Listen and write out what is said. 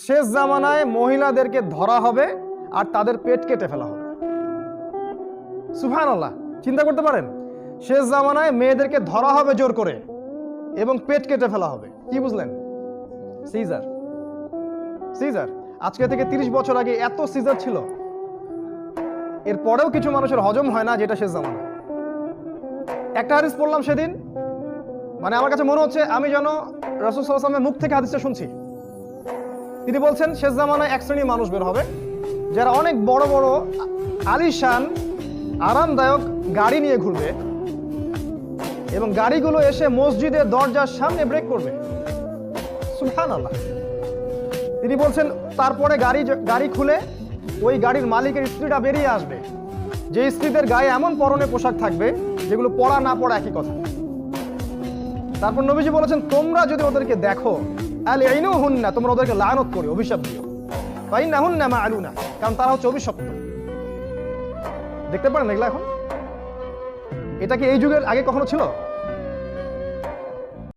শেষ জামানায় মহিলাদেরকে ধরা হবে আর তাদের পেট কেটে ফেলা হবে। সুবহানাল্লাহ, চিন্তা করতে পারেন, শেষ জামানায় মেয়েদেরকে ধরা হবে জোর করে এবং পেট কেটে ফেলা হবে। কি বুঝলেন? সিজার। সিজার আজকে থেকে 30 বছর আগে এত সিজার ছিল, এরপরেও কিছু মানুষের হজম হয় না, যেটা শেষ জামানা। একটা হাদিস পড়লাম সেদিন, মানে আমার কাছে মনে হচ্ছে আমি যেন রাসূল সাল্লাল্লাহু আলাইহি ওয়াসাল্লামের মুখ থেকে হাদিসটা শুনছি। তিনি বলছেন শেষ জামানায় এক শ্রেণীর মানুষ বের হবে যারা অনেক বড় বড় আলিশান আরামদায়ক গাড়ি নিয়ে ঘুরবে এবং গাড়িগুলো এসে মসজিদের দরজার সামনে ব্রেক করবে। সুবহানাল্লাহ। তিনি বলছেন তারপরে গাড়ি খুলে ওই গাড়ির মালিকের স্ত্রীটা বেরিয়ে আসবে, যে স্ত্রীদের গায়ে এমন পরনে পোশাক থাকবে যেগুলো পরা না পরা একই কথা। তারপর নবীজি বলেছেন তোমরা যদি ওদেরকে দেখো আলইনুহুন্না, তোমরা ওদেরকে লানত করে অভিশাপ দিও, ফাইন্নাহুন্না মাআলুনা, কারণ তারা হচ্ছে অভিশপ্ত। দেখতে পারেন এগুলা এখন? এটা কি এই যুগের আগে কখনো ছিল?